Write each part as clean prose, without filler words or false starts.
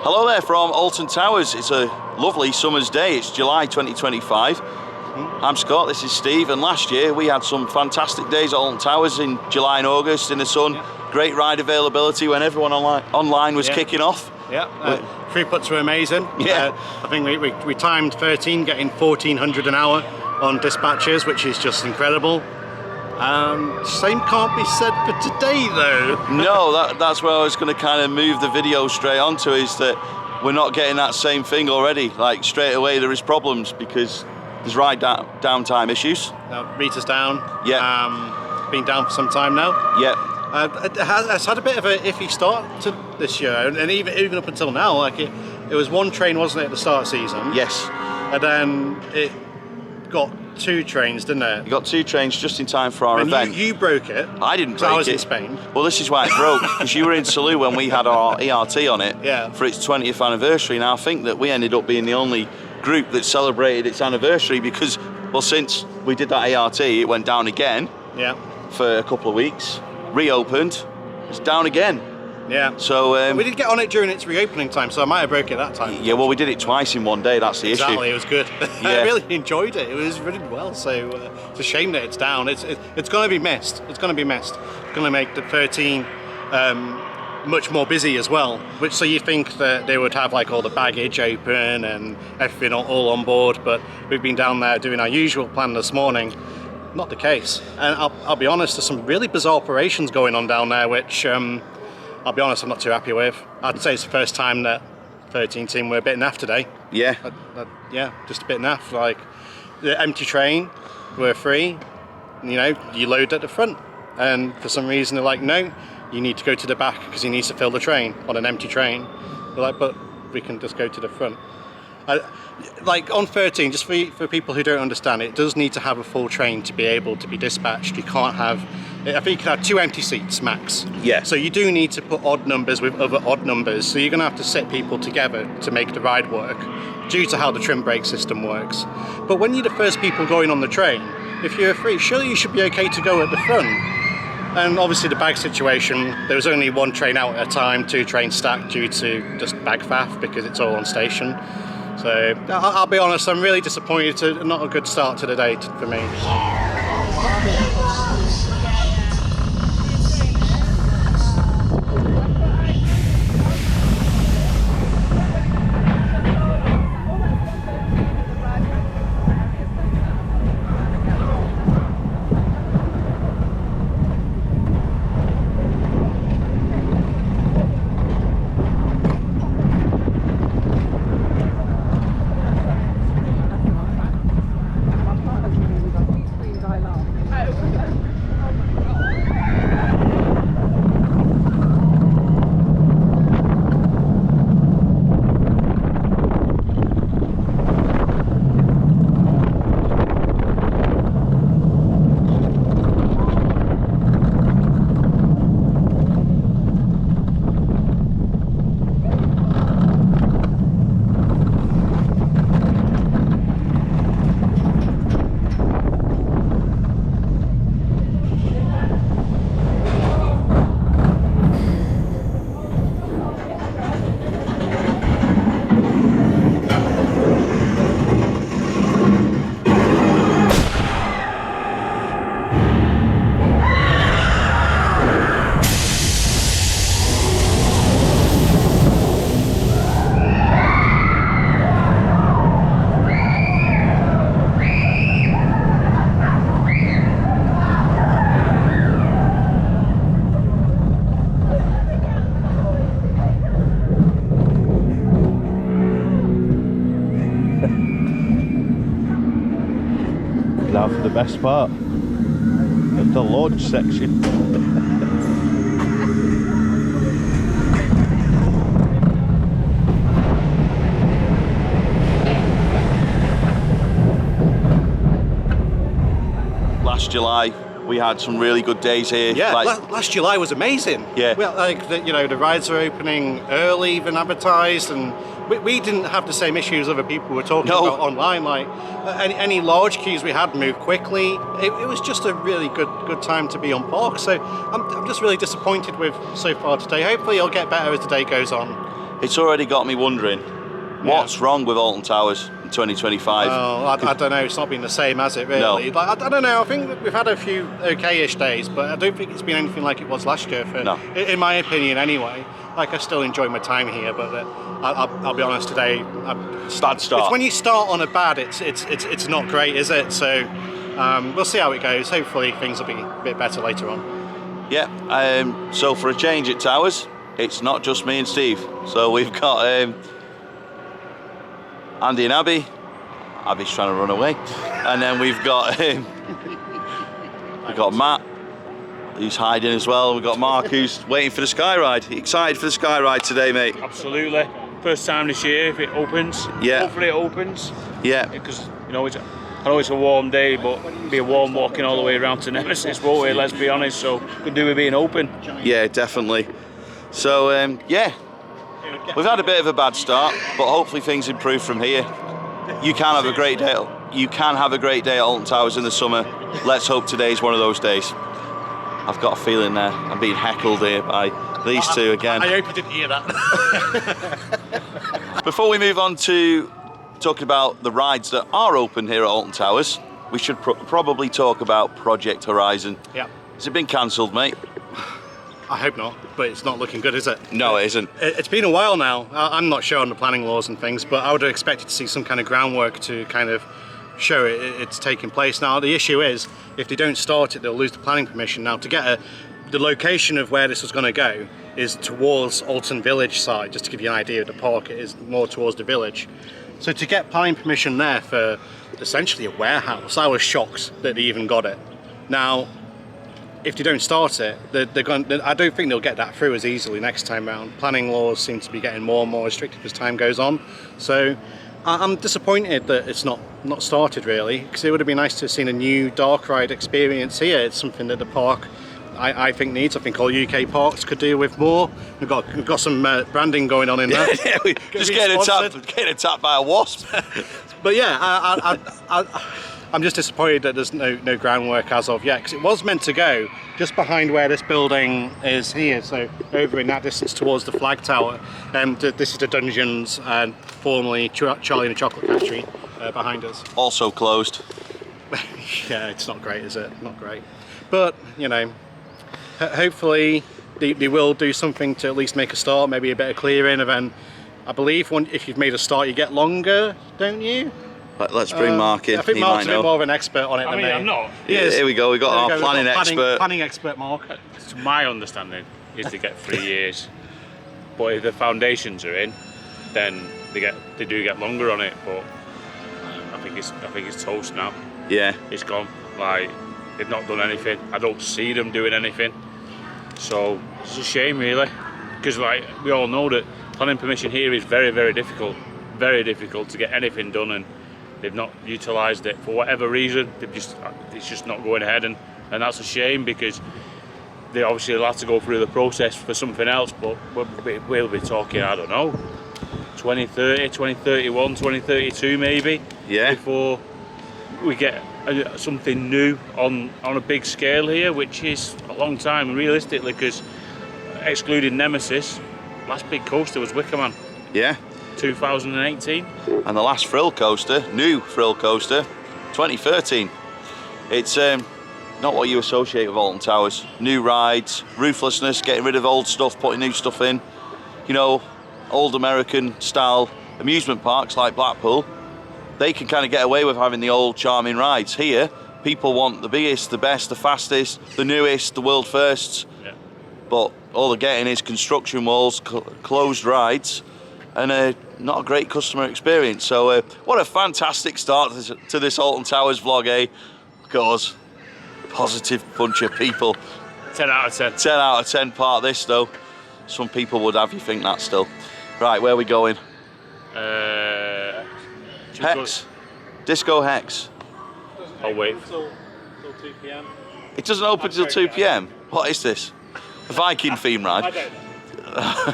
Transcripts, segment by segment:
Hello there from Alton Towers. It's a lovely summer's day. It's July 2025. I'm Scott, this is Steve, and last year we had some fantastic days at Alton Towers in July and August in the sun. Great ride availability when everyone online was kicking off. Throughputs were amazing. I think we timed 13, getting 1400 an hour on dispatches, which is just incredible. Same can't be said for today though. No, that's where I was going to kind of move the video straight onto, is that we're not getting that same thing already. Like straight away there is problems because there's ride downtime issues. Rita's down. Been down for some time now. It's had a bit of an iffy start to this year, and even up until now, like it was one train, wasn't it, at the start of the season? Yes. And then it got two trains, didn't it? You got two trains just in time for our event. You broke it. I didn't break it. I was in Spain. Well, this is why it broke, because you were in Salou when we had our ERT on it for its 20th anniversary. Now I think that we ended up being the only group that celebrated its anniversary because, well, since we did that ART, it went down again for a couple of weeks, reopened, it's down again. So we did get on it during its reopening time, so I might have broke it that time. Yeah, well, we did it twice in one day, that's the issue. Exactly, it was good. I really enjoyed it. It was really well, so it's a shame that it's down. It's going to be missed. It's going to be missed. It's going to make the 13 much more busy as well, so you think that they would have like all the baggage open and everything all on board, but we've been down there doing our usual plan this morning. Not the case. And I'll be honest, there's some really bizarre operations going on down there, which I'll be honest, I'm not too happy with. I'd say it's the first time that 13 team were a bit naff today. Just a bit naff. Like the empty train, we're free, you load at the front, and for some reason they're like, no, you need to go to the back because he needs to fill the train on an empty train. They're like, but we can just go to the front. Like on 13, just for people who don't understand, it does need to have a full train to be able to be dispatched. You can't have, I think you can have 2 empty seats max. So you do need to put odd numbers with other odd numbers. So you're going to have to set people together to make the ride work due to how the trim brake system works. But when you're the first people going on the train, if you're free, surely you should be okay to go at the front. And obviously the bag situation, there was only 1 train out at a time, 2 trains stacked due to just bag faff because it's all on station. So I'll be honest, I'm really disappointed. Not a good start to the day for me. Now for the best part of the launch section. Last July we had some really good days here. Last July was amazing. Well, the rides are opening early than advertised, and we didn't have the same issues other people were talking about online. Like any large queues we had moved quickly. It was just a really good time to be on park. So I'm just really disappointed with so far today. Hopefully it'll get better as the day goes on. it's already got me wondering, what's wrong with Alton Towers in 2025? Oh, I don't know. It's not been the same, has it? Really? No. Like, I don't know. I think that we've had a few okay-ish days, but I don't think it's been anything like it was last year. In my opinion, anyway. Like, I still enjoy my time here, but I'll be honest today. Bad start. It's when you start on a bad, it's not great, is it? So we'll see how it goes. Hopefully things will be a bit better later on. Yeah. So for a change at Towers, it's not just me and Steve. So we've got Andy and Abby. Abby's trying to run away, and then we've got Matt, who's hiding as well. We've got Mark, who's waiting for the sky ride. Excited for the sky ride today, mate? Absolutely. First time this year if it opens. Yeah. Hopefully it opens. Yeah. Because I know it's a warm day, but it'll be a warm walking all the way around to Nemesis, won't it? Let's be honest. So could do with being open. Yeah, definitely. So yeah, we've had a bit of a bad start, but hopefully things improve from here. You can have a great day. You can have a great day at Alton Towers in the summer. Let's hope today's one of those days. I've got a feeling there. I'm being heckled here by these two again. I hope you didn't hear that. Before we move on to talking about the rides that are open here at Alton Towers, we should probably talk about Project Horizon. Yeah. Has it been cancelled, mate? I hope not, but it's not looking good, is it? No, it isn't. It's been a while now. I'm not sure on the planning laws and things, but I would have expected to see some kind of groundwork to kind of show it's taking place. Now, the issue is, if they don't start it, they'll lose the planning permission. Now, to get the location of where this was going to go is towards Alton Village side, just to give you an idea of the park, it is more towards the village. So to get planning permission there for essentially a warehouse, I was shocked that they even got it. Now, if they don't start it, I don't think they'll get that through as easily next time round. Planning laws seem to be getting more and more restrictive as time goes on. So I'm disappointed that it's not started really, because it would have been nice to have seen a new dark ride experience here. It's something that the park I think needs. I think all UK parks could do with more. We've got some branding going on in there. Yeah, we just getting attacked by a wasp. But yeah, I'm just disappointed that there's no groundwork as of yet, because it was meant to go just behind where this building is here, so over in that distance towards the flag tower. This is the Dungeons and formerly Charlie and the Chocolate Factory behind us. Also closed. Yeah, it's not great, is it? Not great. But, you know, hopefully they will do something to at least make a start, maybe a bit of clearing, and then I believe if you've made a start you get longer, don't you? Let's bring Mark in. I think Mark's a bit more of an expert on it than me. I'm not. Yeah, here we go. We've got our planning expert. Planning expert, Mark. To my understanding is to get 3 years, but if the foundations are in, then they do get longer on it. But I think it's toast now. Yeah, it's gone. Like, they've not done anything. I don't see them doing anything. So it's a shame, really, because like we all know that planning permission here is very, very difficult. Very difficult to get anything done, and they've not utilised it for whatever reason. It's just not going ahead, and that's a shame, because they obviously will have to go through the process for something else. But we'll be talking, I don't know, 2030, 2031, 2032 maybe. Yeah. Before we get something new on a big scale here, which is a long time realistically, because excluding Nemesis, last big coaster was Wicker Man. Yeah. 2018. And the last new thrill coaster, 2013. It's not what you associate with Alton Towers. New rides, ruthlessness, getting rid of old stuff, putting new stuff in. You know, old American style amusement parks like Blackpool, they can kind of get away with having the old charming rides. Here, people want the biggest, the best, the fastest, the newest, the world firsts. Yeah. But all they're getting is construction walls, closed rides, and not a great customer experience. So what a fantastic start to this Alton Towers vlog, eh? Look at us, positive bunch of people. 10 out of 10. 10 out of 10 part this though. Some people would have you think that still. Right, where are we going? Hex. Disco Hex. I'll wait. Till 2 p.m. It doesn't open till 2 p.m. What is this? A Viking theme ride? I don't know.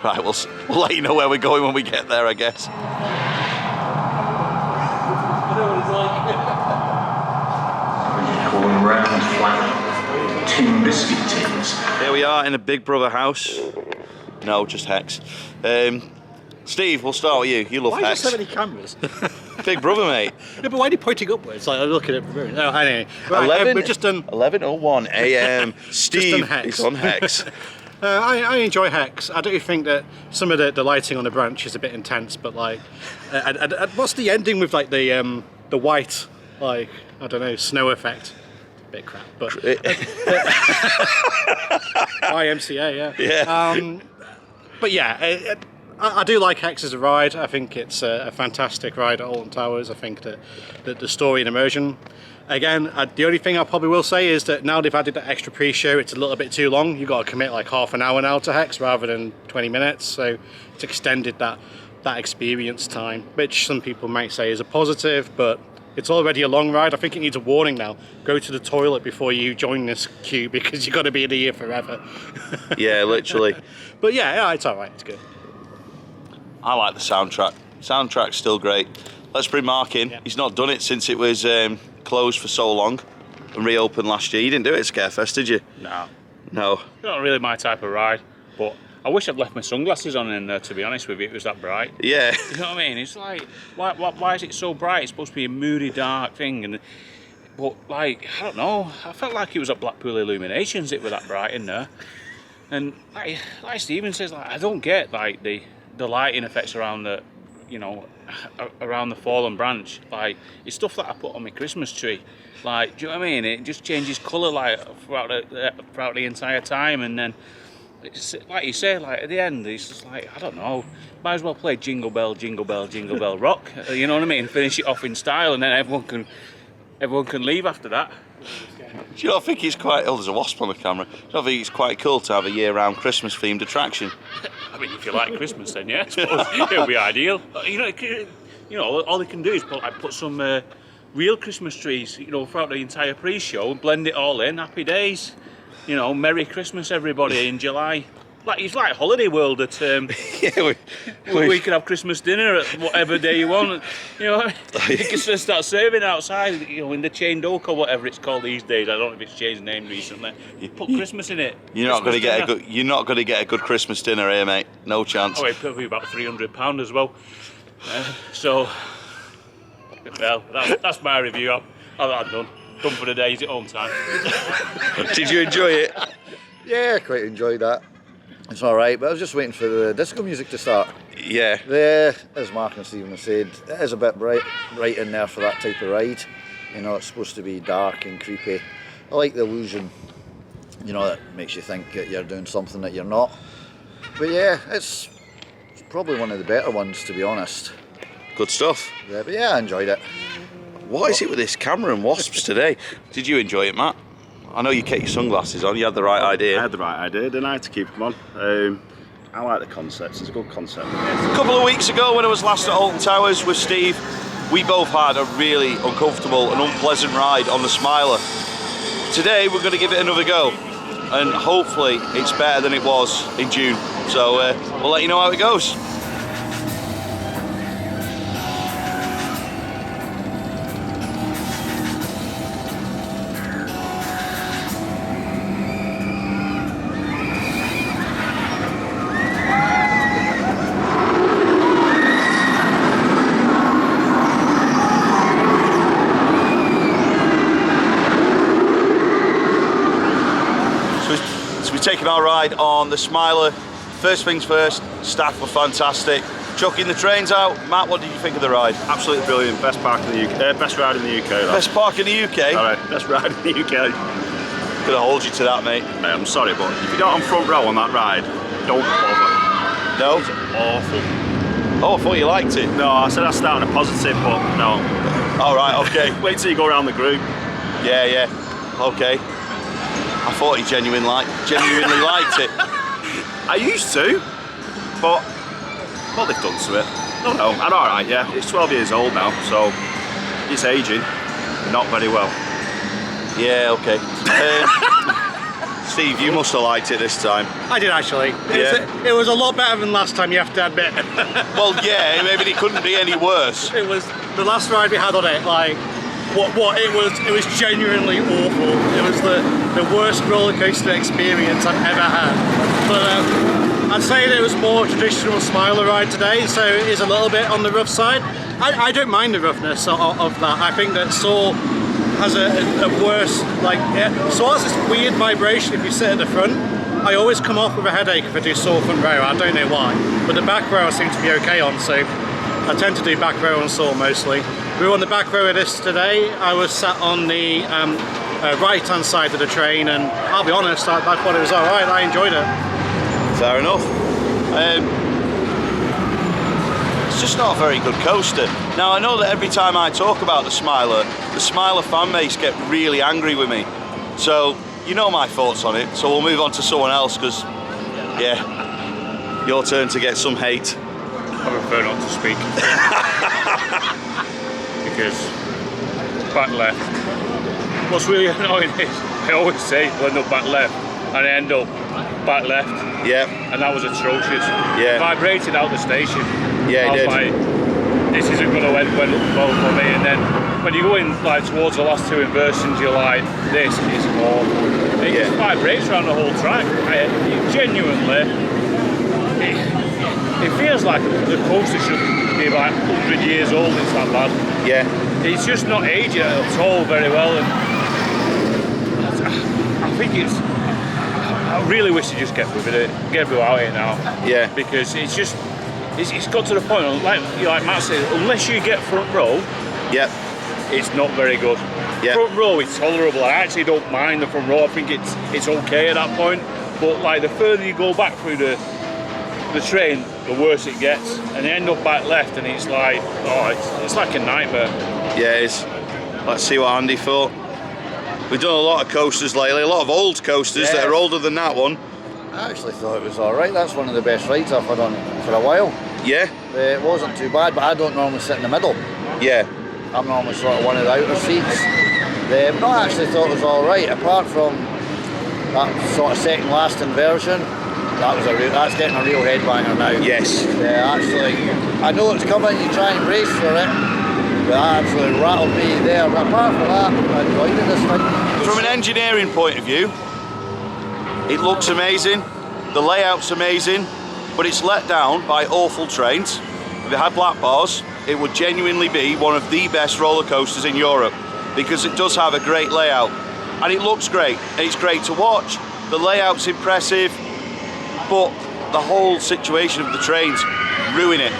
Right, we'll let you know where we're going when we get there, I guess. I know what it's like. All round flat tin biscuit tins. Here we are in a Big Brother house. No, just Hex. Steve, we'll start with you. You love Why Hex. Why are there so many cameras? Big brother, mate. No, but why are you pointing upwards? Like, I'm looking at the No, anyway. Right, 11, we've just done 11:01 a.m. Steve Hex. is on Hex. I enjoy Hex. I do think that some of the lighting on the branch is a bit intense, but like, and what's the ending with like the white, like, I don't know, snow effect? Bit crap, but YMCA, yeah. Yeah. But yeah, I do like Hex as a ride. I think it's a fantastic ride at Alton Towers. I think that the story and immersion. Again, the only thing I probably will say is that now they've added that extra pre-show, it's a little bit too long. You've got to commit like half an hour now to Hex rather than 20 minutes. So it's extended that experience time, which some people might say is a positive, but it's already a long ride. I think it needs a warning now. Go to the toilet before you join this queue because you've got to be in here forever. Yeah, literally. But yeah, it's all right. It's good. I like the soundtrack. Soundtrack's still great. Let's bring Mark in. Yeah. He's not done it since it was closed for so long and reopened last year. You didn't do it at Scarefest, did you? No. No. Not really my type of ride, but I wish I'd left my sunglasses on in there, to be honest with you. It was that bright. Yeah. You know what I mean? It's like, why is it so bright? It's supposed to be a moody, dark thing. But like, I don't know. I felt like it was at Blackpool Illuminations. It was that bright in there. And like Stephen says, like, I don't get like the lighting effects around the, you know, around the fallen branch. Like, it's stuff that I put on my Christmas tree. Like, do you know what I mean? It just changes colour like throughout the entire time, and then it's, like you say, like at the end, it's just like, I don't know. Might as well play Jingle Bell, Jingle Bell, Jingle Bell Rock. You know what I mean? Finish it off in style, and then everyone can leave after that. Do you not think it's quite... Oh, there's a wasp on the camera. Do you not think it's quite cool to have a year-round Christmas-themed attraction? I mean, if you like Christmas, then yeah, I suppose it'll be ideal. You know, all they can do is put some real Christmas trees, you know, throughout the entire pre-show, blend it all in. Happy days. You know, Merry Christmas, everybody, in July. Like, it's like Holiday World at Yeah, we could have Christmas dinner at whatever day you want. You know, you can start serving outside, you know, in the chained oak or whatever it's called these days. I don't know if it's changed name recently. Put Christmas in it. You're not going to get a good Christmas dinner here, mate. No chance. Oh, it'll probably be about £300 as well. So, well, that's my review. I'm done. Done for the day. It's at home time. Did you enjoy it? Yeah, quite enjoyed that. It's all right, but I was just waiting for the disco music to start. Yeah. There, as Mark and Stephen have said, it is a bit bright in there for that type of ride. You know, it's supposed to be dark and creepy. I like the illusion, you know, that makes you think that you're doing something that you're not. But yeah, it's probably one of the better ones, to be honest. Good stuff. Yeah, but yeah, I enjoyed it. What is it with this camera and wasps today? Did you enjoy it, Matt? I know you kept your sunglasses on, you had the right idea. I had the right idea, didn't I, to keep them on. I like the concepts, it's a good concept. A couple of weeks ago when I was last at Alton Towers with Steve, we both had a really uncomfortable and unpleasant ride on the Smiler. Today we're going to give it another go, and hopefully it's better than it was in June. So we'll let you know how it goes. Taking our ride on the Smiler. First things first, staff were fantastic. Chucking the trains out. Matt, what did you think of the ride? Absolutely brilliant. Best park in the UK. Best ride in the UK. Though. Best park in the UK? All right, best ride in the UK. Gonna hold you to that, mate. Mate, I'm sorry, but if you're not on front row on that ride, don't bother. No? It's awful. Oh, I thought you liked it. No, I said I started a positive, but no. All right, okay. Wait till you go around the group. Yeah, okay. I thought he genuinely liked it. I used to, but what they've done to it. No, I'm all right. Yeah, it's 12 years old now, so it's aging not very well. Yeah, okay. Steve, you must have liked it this time. I did actually. It was a lot better than last time, you have to admit. Well, yeah, maybe it couldn't be any worse. It was the last ride we had on it, like. It was genuinely awful. It was the worst roller coaster experience I've ever had. But I'd say that it was more traditional Smiler ride today, so it is a little bit on the rough side. I don't mind the roughness of that. I think that Saw has a worse, like, Saw has this weird vibration if you sit at the front. I always come off with a headache if I do Saw front row, I don't know why. But the back row I seem to be okay on, so I tend to do back row on Saw mostly. We were on the back row of this today. I was sat on the right hand side of the train, and I'll be honest, I thought it was alright, I enjoyed it. Fair enough. It's just not a very good coaster. Now I know that every time I talk about the Smiler fan base get really angry with me. So you know my thoughts on it, so we'll move on to someone else, because yeah, your turn to get some hate. I prefer not to speak. Because back left. What's really annoying is I always say we'll end up back left and I end up back left. Yeah. And that was atrocious. Yeah. Vibrated out the station. Yeah, I was it did. like, this isn't going to end well for me. And then when you go in like towards the last two inversions, you're like, this is awful. It just vibrates around the whole track. Genuinely, it feels like the coaster should be like 100 years old. It's that bad. Yeah. It's just not aging at all very well, and I think it's. I really wish they just get rid of it, get without it now. Yeah. Because it's just, it's got to the point. Like Matt said, unless you get front row, Yep. it's not very good. Yep. Front row is tolerable. I actually don't mind the front row. I think it's okay at that point. But like the further you go back through the train, the worse it gets, and you end up back left, and it's like, oh, it's like a nightmare. Yeah, it is. Let's see what Andy thought. We've done a lot of coasters lately, a lot of old coasters that are older than that one. I actually thought it was alright. That's one of the best rides I've had on for a while. Yeah? It wasn't too bad, but I don't normally sit in the middle. Yeah. I'm normally sort of one of the outer seats. No, I actually thought it was alright, apart from that sort of second last inversion. That's getting a real headbanger now. Yes. Actually, I know it's coming, you try and brace for it, but that absolutely rattled me there. But apart from that, I enjoyed it this time. From an engineering point of view, it looks amazing, the layout's amazing, but it's let down by awful trains. If it had black bars, it would genuinely be one of the best roller coasters in Europe, because it does have a great layout, and it looks great, and it's great to watch. The layout's impressive, but the whole situation of the trains ruin it,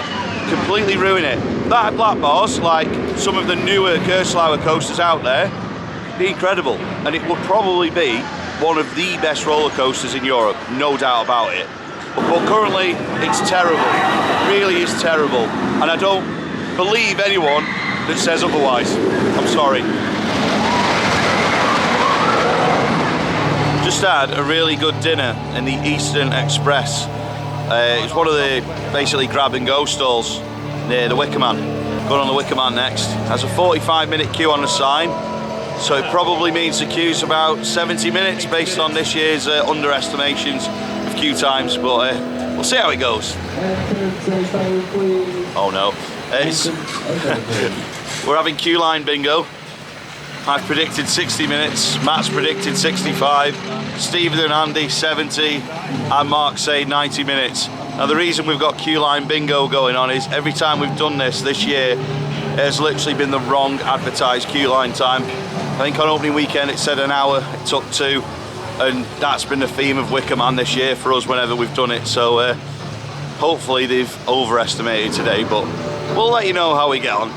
completely ruin it. That had black bars, like some of the newer Gerstlauer coasters out there, be incredible, and it would probably be one of the best roller coasters in Europe, no doubt about it. But currently, it's terrible. It really is terrible, and I don't believe anyone that says otherwise. I'm sorry. Just had a really good dinner in the Eastern Express. It's one of the basically grab and go stalls near the Wicker Man. Going on the Wicker Man next. Has a 45-minute queue on the sign, so it probably means the queue's about 70 minutes based on this year's underestimations of queue times, but we'll see how it goes. Oh no. We're having queue line bingo. I've predicted 60 minutes, Matt's predicted 65, Stephen and Andy 70, and Mark say 90 minutes. Now the reason we've got queue line bingo going on is every time we've done this year, it has literally been the wrong advertised queue line time. I think on opening weekend it said an hour, it took 2, and that's been the theme of Wicker Man this year for us whenever we've done it. So hopefully they've overestimated today, but we'll let you know how we get on.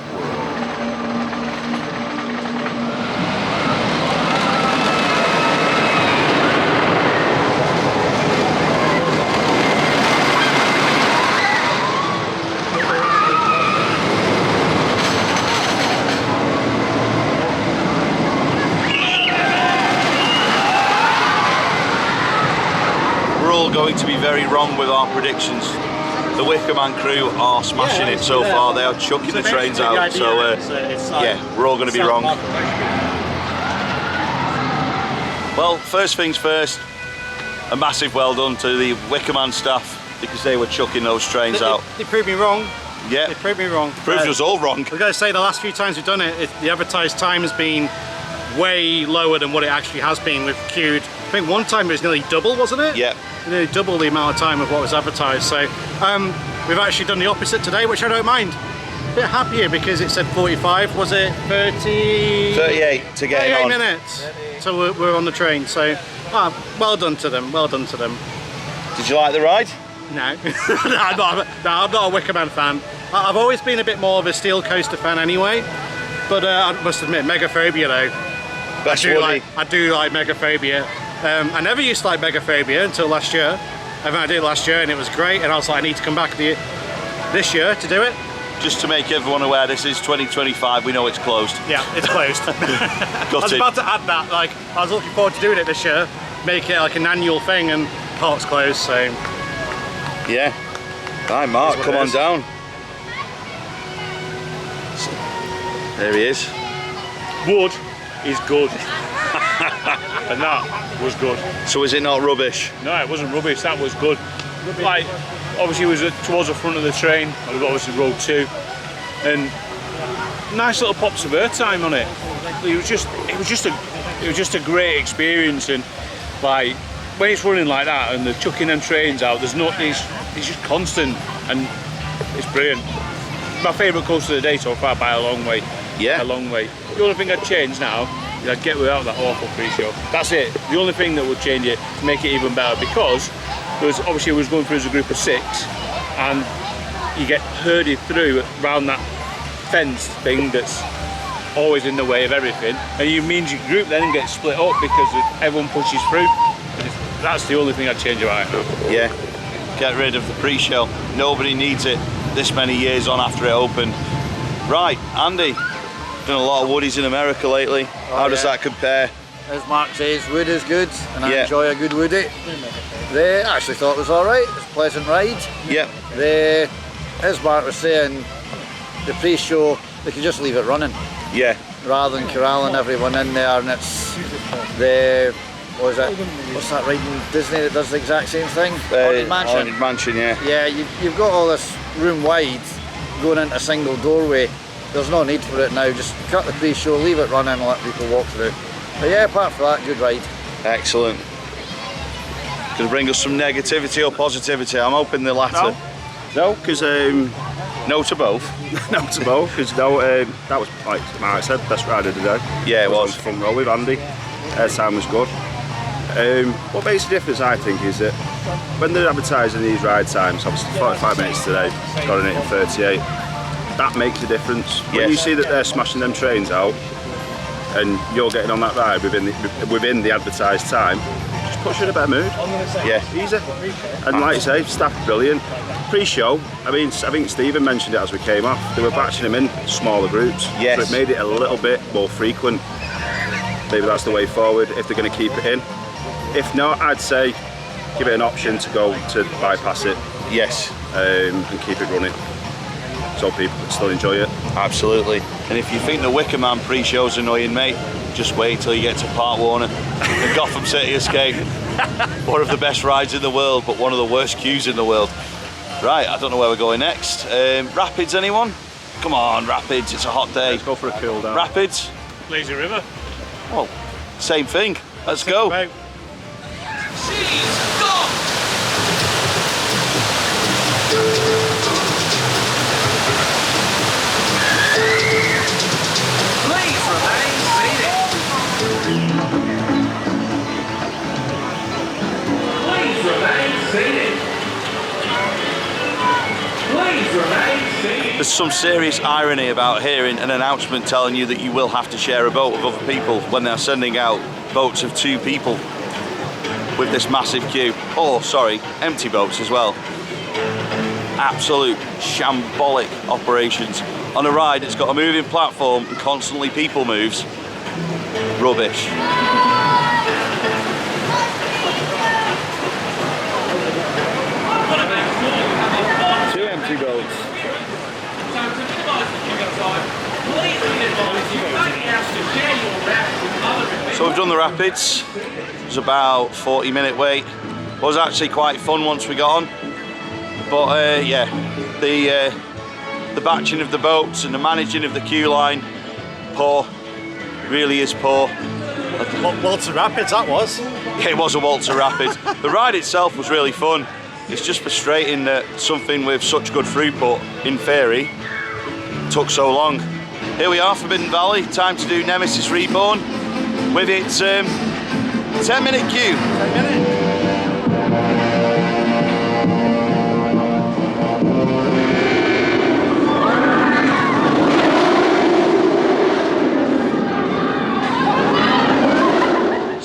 Going to be very wrong with our predictions. The Wicker Man crew are smashing it so far. They are chucking the trains out. So yeah, we're all going to be wrong. Well, first things first, a massive well done to the Wicker Man staff, because they were chucking those trains out. They proved me wrong. Yeah. They proved me wrong. Proved us all wrong. I've got to say, the last few times we've done it, the advertised time has been way lower than what it actually has been. We've queued, I think one time it was nearly double, wasn't it? Yeah. nearly double the amount of time of what was advertised. So we've actually done the opposite today, which I don't mind. A bit happier because it said 45. Was it 30? 38 to get 38 on. minutes. So we're on the train. So well done to them. Well done to them. Did you like the ride? No, I'm not a Wicker Man fan. I've always been a bit more of a Steel Coaster fan anyway. But I must admit, Megaphobia though. Best I do like Megaphobia. I never used to like Megaphobia until last year. And then I did it last year and it was great. And I was like, I need to come back this year to do it. Just to make everyone aware, this is 2025. We know it's closed. Yeah, it's closed. I was about to add that. Like, I was looking forward to doing it this year, make it like an annual thing, and park's closed. So yeah. Hi, Mark. Come on down. There he is. Wood is good. And that was good. So is it not rubbish? No, it wasn't rubbish, that was good. Like, obviously it was towards the front of the train, it was obviously road 2, and nice little pops of airtime on it. It was just a great experience, and like when it's running like that and they're chucking them trains out, it's just constant and it's brilliant. My favourite coaster of the day so far by a long way. Yeah. A long way. The only thing I'd change now is I'd get without that awful pre-show. That's it. The only thing that would change it to make it even better, because there was obviously we was going through as a group of 6 and you get herded through around that fence thing that's always in the way of everything, and it means your group then gets split up because everyone pushes through. That's the only thing I'd change about it. Yeah. Get rid of the pre-show. Nobody needs it this many years on after it opened. Right, Andy, done a lot of woodies in America lately. How does that compare? As Mark says, wood is good, and I enjoy a good woody. I actually thought it was alright. It was a pleasant ride. Yep. As Mark was saying, the pre-show, they could just leave it running. Yeah. Rather than corralling everyone in there, and it's what's that ride in Disney that does the exact same thing? Haunted Mansion. Haunted Mansion, yeah. Yeah, you've got all this room wide going into a single doorway. There's no need for it now. Just cut the pre-show, leave it running, and let people walk through. But yeah, apart from that, good ride. Excellent. Going to bring us some negativity or positivity? I'm hoping the latter. No, because no to both. no to both. Because that was, like Mark said, best ride of the day. Yeah, it was. Front row with Andy. Airtime was good. What makes a difference, I think, is that when they're advertising these ride times, obviously 45 minutes today, got an 8 and 38. That makes a difference. Yes. When you see that they're smashing them trains out, and you're getting on that ride within the advertised time, just puts you in a better mood. Yeah. Easy. And like you say, staff brilliant. Pre-show, I think Stephen mentioned it as we came off, they were batching them in smaller groups. Yes. So it made it a little bit more frequent. Maybe that's the way forward if they're going to keep it in. If not, I'd say give it an option to go to bypass it. Yes. And keep it running, so people can still enjoy it. Absolutely. And if you think the Wicker Man pre-show's annoying, mate, just wait till you get to Park Warner. The Gotham City Escape. One of the best rides in the world, but one of the worst queues in the world. Right, I don't know where we're going next. Rapids, anyone? Come on, Rapids, it's a hot day. Let's go for a cool down. Rapids? Lazy River. Well, same thing. Let's go. There's some serious irony about hearing an announcement telling you that you will have to share a boat with other people when they're sending out boats of 2 people with this massive queue. Oh, sorry, empty boats as well. Absolute shambolic operations. On a ride, it's got a moving platform and constantly people moves. Rubbish. 2 empty boats. So we've done the Rapids. It was about 40-minute wait. It was actually quite fun once we got on. But yeah, the batching of the boats and the managing of the queue line, poor. Really is poor. Walter Rapids, that was. Yeah, it was a Walter Rapids. The ride itself was really fun. It's just frustrating that something with such good throughput, in theory, took so long. Here we are, Forbidden Valley. Time to do Nemesis Reborn with its 10-minute queue. 10 minutes.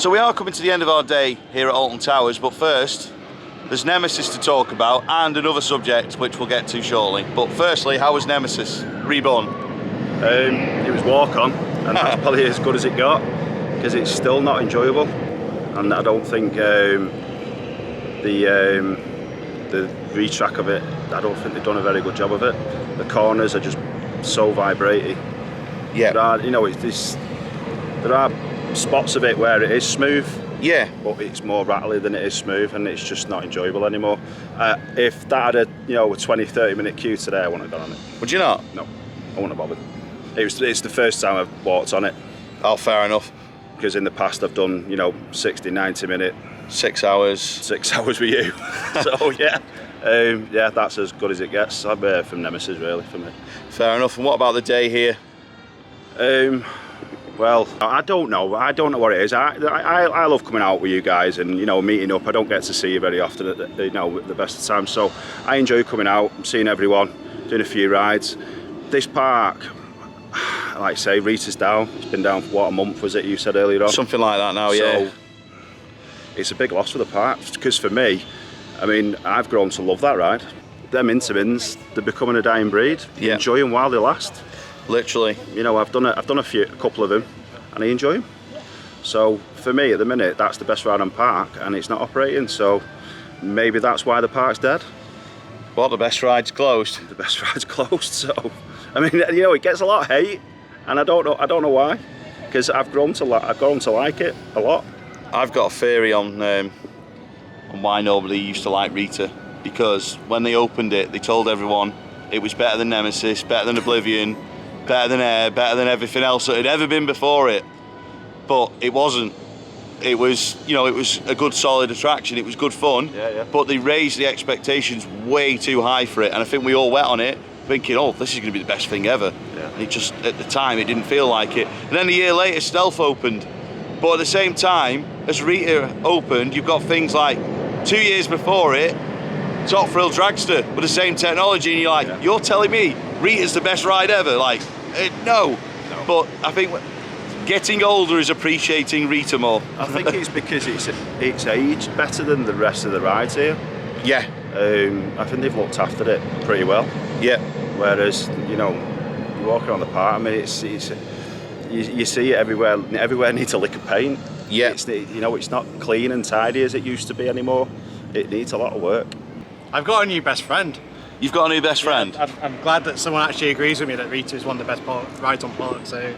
So we are coming to the end of our day here at Alton Towers, but first, there's Nemesis to talk about and another subject which we'll get to shortly. But firstly, how was Nemesis Reborn? It was walk on, and that's probably as good as it got, because it's still not enjoyable, and I don't think the retrack of it, I don't think they've done a very good job of it. The corners are just so vibrating. Yeah. There are spots of it where it is smooth, yeah, but it's more rattly than it is smooth, and it's just not enjoyable anymore. If that had a 20-30 minute queue today, I wouldn't have gone on it. Would you not? No, I wouldn't have bothered. It's the first time I've walked on it. Oh, fair enough. Because in the past I've done 60-90 minute 6 hours. 6 hours with you. So yeah, that's as good as it gets. I'm from Nemesis really for me. Fair enough. And what about the day here? Well, I don't know what it is. I love coming out with you guys and meeting up. I don't get to see you very often at the best of times, so I enjoy coming out, seeing everyone, doing a few rides. This park, like I say, Rita's down. It's been down for a month, was it you said earlier on? Something like that now, yeah. So it's a big loss for the park, because for me, I've grown to love that ride. Them Intamins, they're becoming a dying breed. You enjoy them while they last. Literally. I've done a couple of them, and I enjoy them. So for me, at the minute, that's the best ride on park, and it's not operating. So maybe that's why the park's dead. Well, the best ride's closed. The best ride's closed. So it gets a lot of hate, and I don't know why, because I've grown to like it a lot. I've got a theory on why nobody used to like Rita, because when they opened it, they told everyone it was better than Nemesis, better than Oblivion, better than Air, better than everything else that had ever been before it. But it wasn't. It was, it was a good solid attraction, it was good fun, but they raised the expectations way too high for it, and I think we all went on it thinking, oh, this is going to be the best thing ever. And it just, at the time, it didn't feel like it. And then a year later, Stealth opened. But at the same time, as Rita opened, you've got things like 2 years before it, Top Thrill Dragster with the same technology, and you're like, you're telling me Rita's the best ride ever? Like, no. But I think getting older is appreciating Rita more. I think it's because it's aged better than the rest of the rides here. Yeah. I think they've looked after it pretty well. Yeah. Whereas, you walk around the park, you see it everywhere. Everywhere needs a lick of paint. Yeah. It's not clean and tidy as it used to be anymore. It needs a lot of work. I've got a new best friend. You've got a new best friend? I'm glad that someone actually agrees with me that Rita is one of the best rides on park. So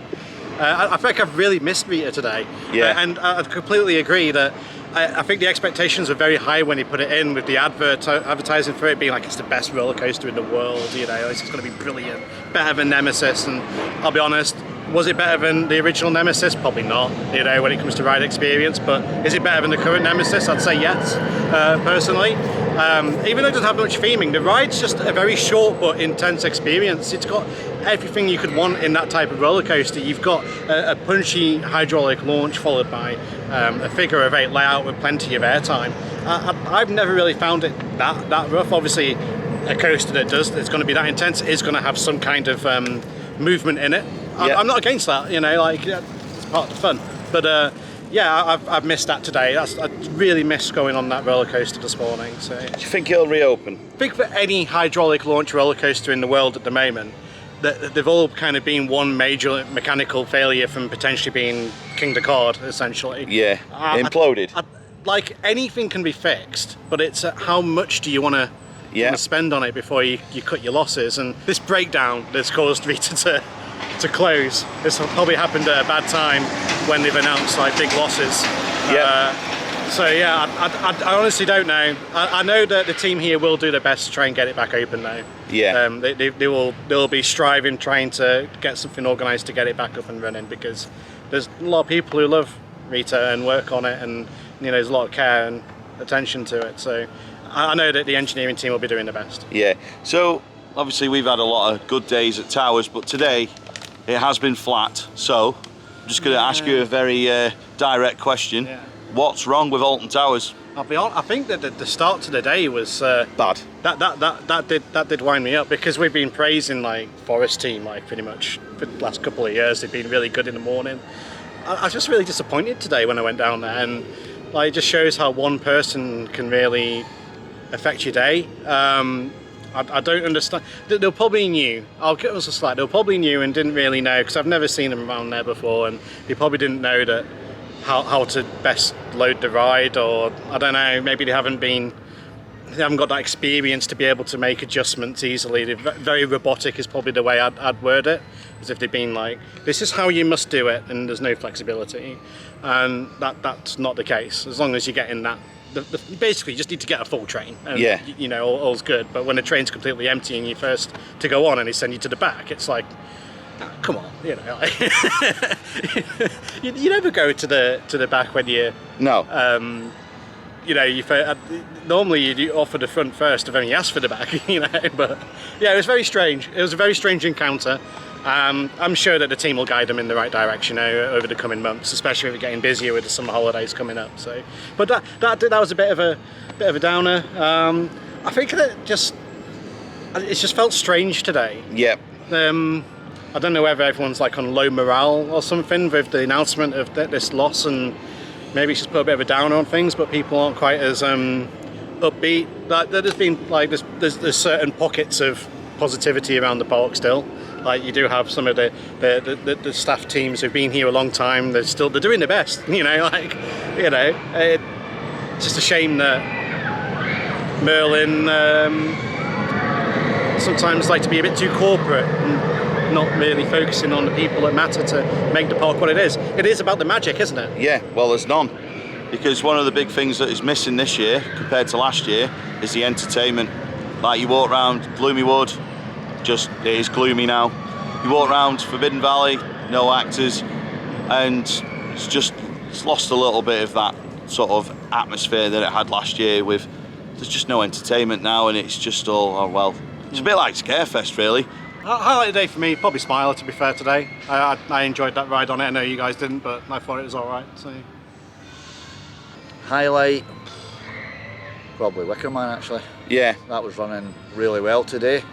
I think I've really missed Rita today. Yeah. And I completely agree that I think the expectations were very high when he put it in, with the advertising for it being like it's the best roller coaster in the world. It's going to be brilliant, better than Nemesis. And I'll be honest, was it better than the original Nemesis? Probably not, when it comes to ride experience. But is it better than the current Nemesis? I'd say yes, personally. Even though it doesn't have much theming, the ride's just a very short but intense experience. It's got everything you could want in that type of roller coaster. You've got a punchy hydraulic launch followed by a figure of 8 layout with plenty of airtime. I've never really found it that rough. Obviously, a coaster that's going to be that intense is going to have some kind of movement in it. I'm not against that, it's part of the fun. But I've missed that today. I really missed going on that roller coaster this morning. So, do you think it'll reopen? I think for any hydraulic launch roller coaster in the world at the moment, they've all kind of been one major mechanical failure from potentially being King Card, essentially. Yeah, imploded. Like, anything can be fixed, but it's how much do you want to spend on it before you cut your losses. And this breakdown that's caused Rita to close, this probably happened at a bad time when they've announced big losses. I honestly don't know. I know that the team here will do their best to try and get it back open though. Yeah. They'll be trying to get something organised to get it back up and running, because there's a lot of people who love Rita, and work on it, and there's a lot of care and attention to it. So I know that the engineering team will be doing the best. Yeah. So obviously we've had a lot of good days at Towers, but today it has been flat. So I'm just going to ask you a very direct question. Yeah. What's wrong with Alton Towers? I'll be honest, I think that the start to the day was Bad. That did wind me up, because we've been praising like Forest team like pretty much for the last couple of years. They've been really good in the morning. I was just really disappointed today when I went down there, and like, it just shows how one person can really affect your day. I don't understand. They're probably new. I'll give us a slack. They're probably new and didn't really know, because I've never seen them around there before, and they probably didn't know that how to best load the ride, or I don't know. Maybe they haven't got that experience to be able to make adjustments easily. They're very robotic is probably the way I'd word it, as if they've been like, this is how you must do it, and there's no flexibility, and that's not the case. As long as you're getting that, basically you just need to get a full train, and all's good. But when the train's completely empty and you're first to go on and they send you to the back, it's like, come on, you never go to the back when you normally you offer the front first if only ask for the back, but yeah, it was very strange. It was a very strange encounter. I'm sure that the team will guide them in the right direction over the coming months, especially if we're getting busier with the summer holidays coming up. So, but that was a bit of a downer. I think that it just felt strange today. Yep. I don't know whether everyone's like on low morale or something with the announcement of this loss, and maybe it's just put a bit of a downer on things, but people aren't quite as upbeat. There's been like there's certain pockets of positivity around the park still. Like, you do have some of the staff teams who've been here a long time. They're doing their best. It's just a shame that Merlin sometimes like to be a bit too corporate and not really focusing on the people that matter to make the park what it is. It is about the magic, isn't it? Yeah, well, there's none. Because one of the big things that is missing this year compared to last year is the entertainment. Like, you walk around Gloomy Wood, it is gloomy now. You walk around Forbidden Valley, no actors, and it's lost a little bit of that sort of atmosphere that it had last year. There's just no entertainment now, and it's just all, it's a bit like Scarefest, really. Highlight of the day for me, probably Smiler, to be fair, today. I enjoyed that ride on it. I know you guys didn't, but I thought it was all right. So. Highlight, probably Wicker Man, actually. Yeah. That was running really well today.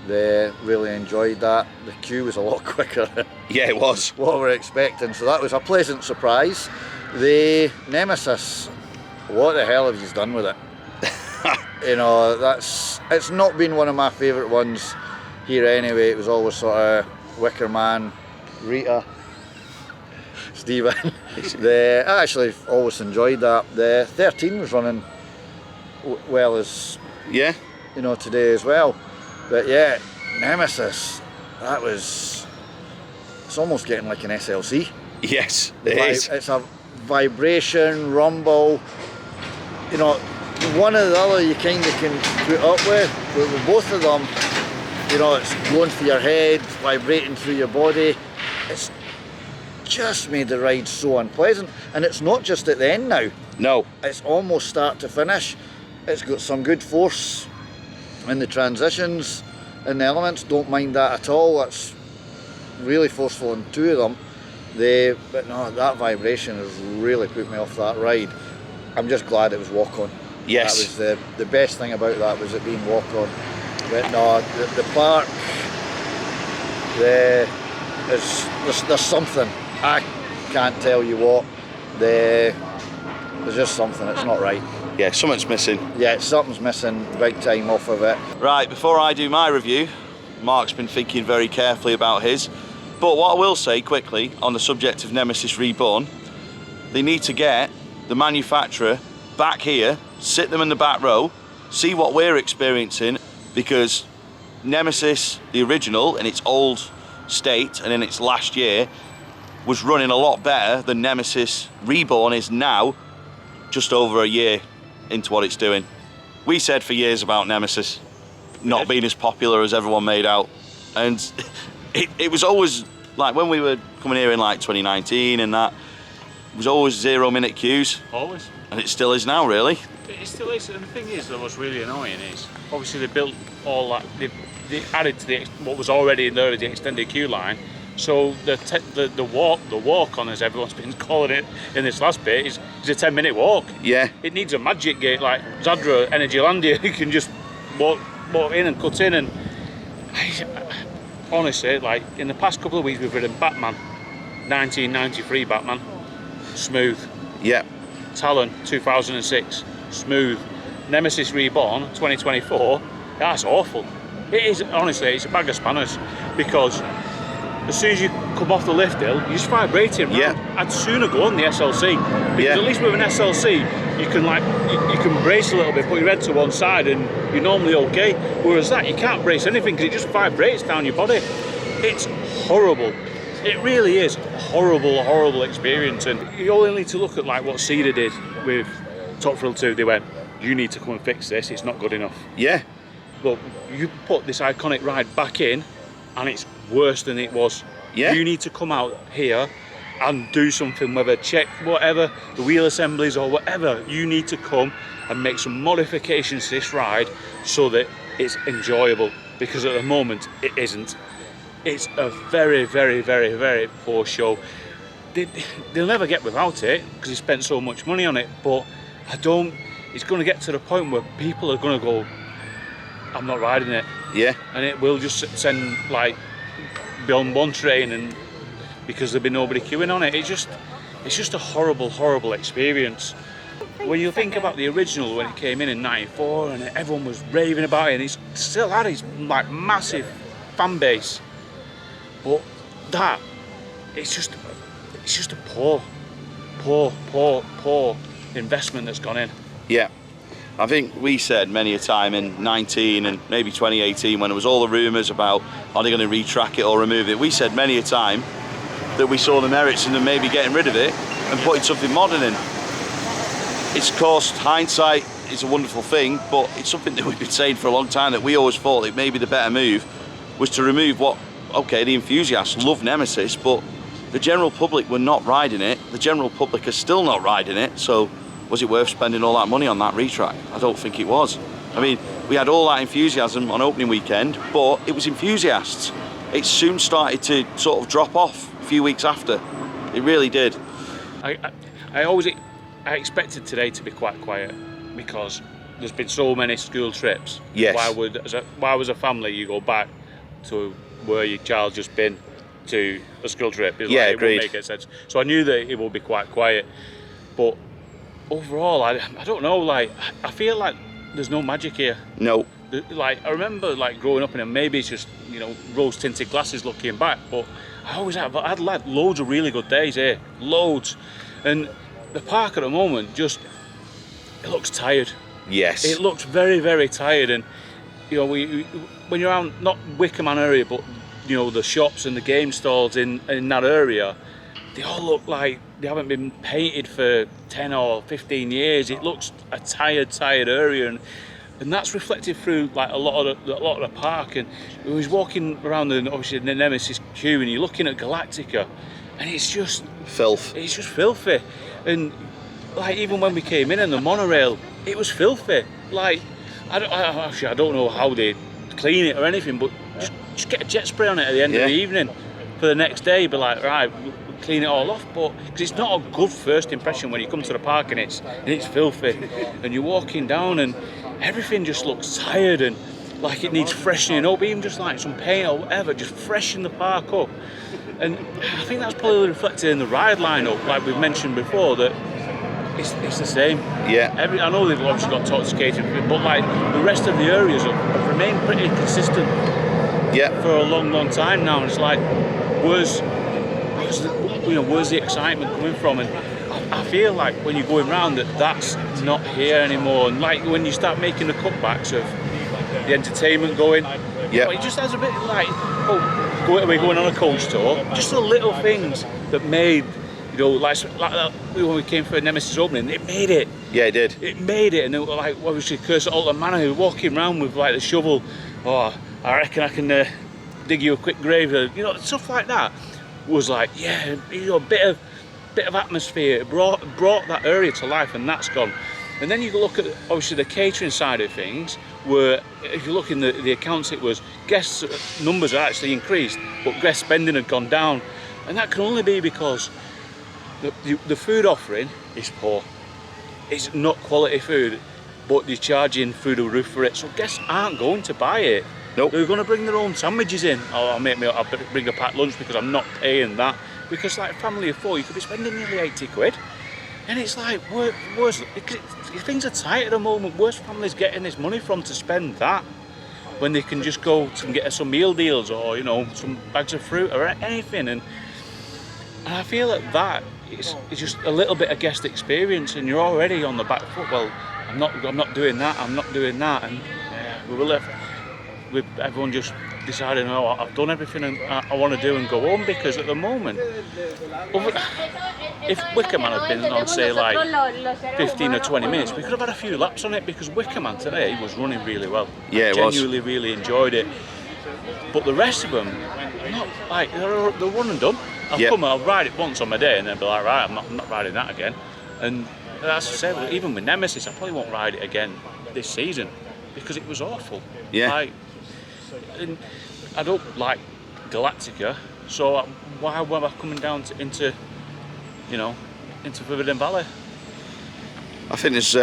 They really enjoyed that. The queue was a lot quicker than yeah, it was. what we were expecting, so that was a pleasant surprise. The Nemesis, what the hell have you done with it? It's not been one of my favourite ones here anyway. It was always sort of Wicker Man, Rita, Stephen. I actually always enjoyed that. The 13 was running well as today as well. But yeah, Nemesis, it's almost getting like an SLC. Yes, it is. It's a vibration, rumble. One or the other you kind of can put up with, but with both of them, it's going through your head, vibrating through your body. It's just made the ride so unpleasant, and it's not just at the end now. No. It's almost start to finish. It's got some good force in the transitions and the elements, don't mind that at all. That's really forceful in two of them. But no, that vibration has really put me off that ride. I'm just glad it was walk-on. Yes. That was the best thing about that, was it being walk-on. But no, the park, there's something. I can't tell you what. There's just something, it's not right. Yeah, something's missing. Yeah, something's missing big time off of it. Right, before I do my review, Mark's been thinking very carefully about his. But what I will say quickly on the subject of Nemesis Reborn, they need to get the manufacturer back here, sit them in the back row, see what we're experiencing, because Nemesis, the original, in its old state and in its last year, was running a lot better than Nemesis Reborn is now, just over a year into what it's doing. We said for years about Nemesis not being as popular as everyone made out, and it was always like when we were coming here in like 2019 and that, was always 0-minute queues. Always. And it still is now, really. It still is, and the thing is that what's really annoying is, obviously they built all that, they added to what was already in there, the extended queue line, so the walk on, as everyone's been calling it in this last bit, is a 10-minute walk. Yeah. It needs a magic gate like Zadra Energylandia. You can just walk in and cut in, and honestly, like in the past couple of weeks we've ridden Batman, 1993 Batman, smooth. Yeah. Talon 2006, smooth. Nemesis Reborn 2024, that's awful. It is, honestly, it's a bag of spanners, because as soon as you come off the lift hill, you're just vibrating round. Yeah. I'd sooner go on the SLC, because at least with an SLC you can you can brace a little bit, put your head to one side, and you're normally okay. Whereas that, you can't brace anything because it just vibrates down your body. It's horrible. It really is a horrible experience, and you only need to look at like what Cedar did with Top Thrill 2. They went, you need to come and fix this, it's not good enough. Yeah. Look, you put this iconic ride back in and it's worse than it was. Yeah. You need to come out here and do something, whether check whatever, the wheel assemblies or whatever. You need to come and make some modifications to this ride so that it's enjoyable, because at the moment it isn't. It's a very poor show. They'll never get without it because they spent so much money on it, but it's going to get to the point where people are going to go, I'm not riding it. Yeah. And it will just send like beyond one train, and because there'll be nobody queuing on it. It's just a horrible experience. When you think about the original, when it came in '94 and everyone was raving about it, and it's still had its like massive fan base, but that it's just a poor investment that's gone in. Yeah. I think we said many a time in 19 and maybe 2018, when there was all the rumours about are they going to retrack it or remove it, we said many a time that we saw the merits in them maybe getting rid of it and putting something modern in. It's, of course, hindsight is a wonderful thing, but it's something that we've been saying for a long time, that we always thought that maybe the better move was to remove what, okay, the enthusiasts love Nemesis, but the general public were not riding it. The general public are still not riding it, so was it worth spending all that money on that retrack? I don't think it was. I mean, we had all that enthusiasm on opening weekend, but it was enthusiasts. It soon started to sort of drop off a few weeks after. It really did. I expected today to be quite quiet because there's been so many school trips. Yes. Why as a family you go back to where your child's just been to a school trip? It's yeah, like, agreed. It won't make sense. So I knew that it would be quite quiet, but overall, I don't know. Like, I feel like there's no magic here. No. Like, I remember like growing up in it. Maybe it's just, you know, rose-tinted glasses looking back. But I'd had loads of really good days here, loads. And the park at the moment it looks tired. Yes. It looks very tired. And you know, when you're around not Wicker Man area, but you know, the shops and the game stalls in that area, they all look like they haven't been painted for 10 or 15 years. It looks a tired area, and that's reflected through like a lot of the park. And we was walking around obviously the Nemesis queue, and you're looking at Galactica, and it's just filth. It's just filthy. And like even when we came in the monorail, it was filthy. Like I don't know how they clean it or anything, but just get a jet spray on it at the end of the evening for the next day. Be like, right, we'll clean it all off. But because it's not a good first impression when you come to the park and it's filthy, and you're walking down and everything just looks tired and like it needs freshening up, even just like some paint or whatever, just freshen the park up. And I think that's probably reflected in the ride lineup, like we've mentioned before, that it's the same. Yeah. I know they've obviously got toxicated, but like the rest of the areas have remained pretty consistent. Yeah. For a long time now, and it's like, where's the excitement coming from? And I feel like when you're going round that's not here anymore. And like when you start making the cutbacks of the entertainment going, it just has a bit like, we're going on a coach tour. Just the little things that made, you know, like that when we came for Nemesis opening, it made it. Yeah, it did. It made it, and it was like obviously Curse at Alton Manor, who walking around with like the shovel. Oh, I reckon I can dig you a quick grave. You know, stuff like that was like, a bit of bit of atmosphere. It brought that area to life, and that's gone. And then you look at obviously the catering side of things, where if you look in the accounts, it was guest numbers are actually increased, but guest spending had gone down, and that can only be because the food offering is poor. It's not quality food, but you're charging through the roof for it, so guests aren't going to buy it. Nope. They're going to bring their own sandwiches in. I'll bring a packed lunch because I'm not paying that. Because like a family of 4, you could be spending nearly 80 quid. And it's like, things are tight at the moment. Where's families getting this money from to spend that when they can just go and get some meal deals or, you know, some bags of fruit or anything? And I feel that it's just a little bit of guest experience, and you're already on the back foot. Well, I'm not doing that. I'm not doing that, and everyone just deciding, oh, I've done everything I want to do and go home. Because at the moment, if Wicker Man had been on, say, like 15 or 20 minutes, we could have had a few laps on it, because Wicker Man today was running really well. Yeah, it genuinely really enjoyed it. But the rest of them, not like they're one and done. I'll ride it once on my day and then be like, right, I'm not riding that again. And as I said, even with Nemesis, I probably won't ride it again this season because it was awful. Yeah. And I don't like Galactica, so why am I coming down into Forbidden Valley? I think there's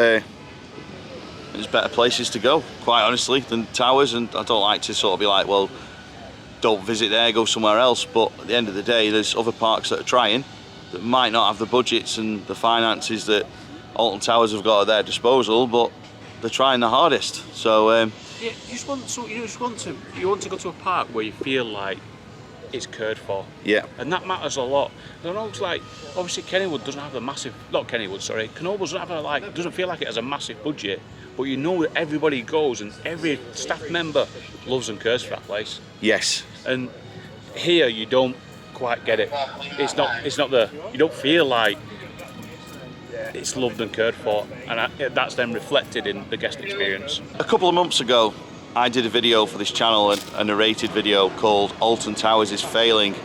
better places to go, quite honestly, than Towers, and I don't like to sort of be like, well, don't visit there, go somewhere else. But at the end of the day, there's other parks that are trying that might not have the budgets and the finances that Alton Towers have got at their disposal, but they're trying the hardest. So yeah, you want to go to a park where you feel like it's cared for. Yeah. And that matters a lot. I know it's like, obviously Kennywood doesn't have a massive, Knoebels doesn't feel like it has a massive budget, but you know that everybody goes and every staff member loves and cares for that place. Yes. And here you don't quite get it. It's not you don't feel like it's loved and cared for, and that's then reflected in the guest experience. A couple of months ago, I did a video for this channel, a narrated video called Alton Towers is Failing,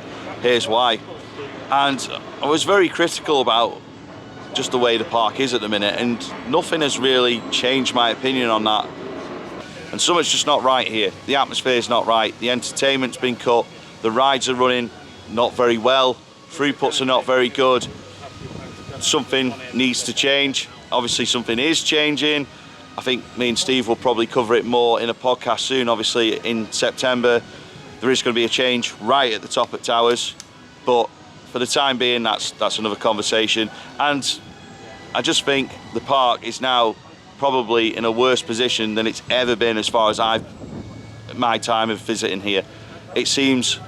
Here's Why. And I was very critical about just the way the park is at the minute, and nothing has really changed my opinion on that. And something's just not right here. The atmosphere's not right, the entertainment's been cut, the rides are running not very well, throughputs are not very good. Something needs to change. Obviously something is changing. I think me and Steve will probably cover it more in a podcast soon. Obviously in September there is going to be a change right at the top at Towers, but for the time being that's another conversation. And I just think the park is now probably in a worse position than it's ever been as far as my time of visiting here. It seems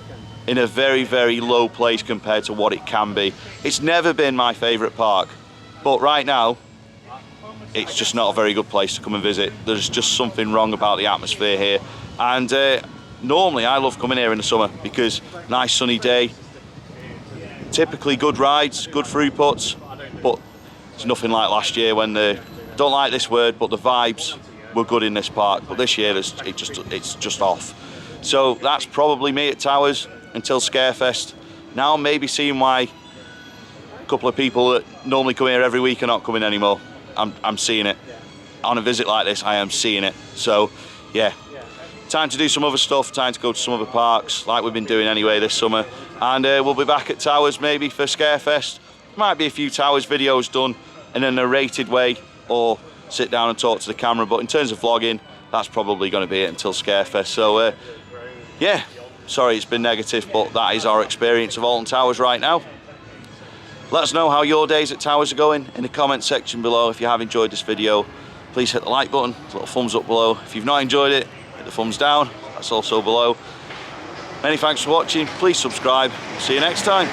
in a very, very low place compared to what it can be. It's never been my favourite park, but right now it's just not a very good place to come and visit. There's just something wrong about the atmosphere here. And normally I love coming here in the summer because nice sunny day, typically good rides, good throughputs, but it's nothing like last year when don't like this word, but the vibes were good in this park. But this year it's just off. So that's probably me at Towers until Scarefest. Now I'm maybe seeing why a couple of people that normally come here every week are not coming anymore. I'm seeing it. On a visit like this, I am seeing it. So yeah, time to do some other stuff, time to go to some other parks like we've been doing anyway this summer. And we'll be back at Towers maybe for Scarefest. Might be a few Towers videos done in a narrated way, or sit down and talk to the camera, but in terms of vlogging, that's probably going to be it until Scarefest. So yeah, sorry it's been negative, but that is our experience of Alton Towers right now. Let us know how your days at Towers are going in the comment section below. If you have enjoyed this video, please hit the like button, little thumbs up below. If you've not enjoyed it, hit the thumbs down, that's also below. Many thanks for watching, please subscribe, see you next time.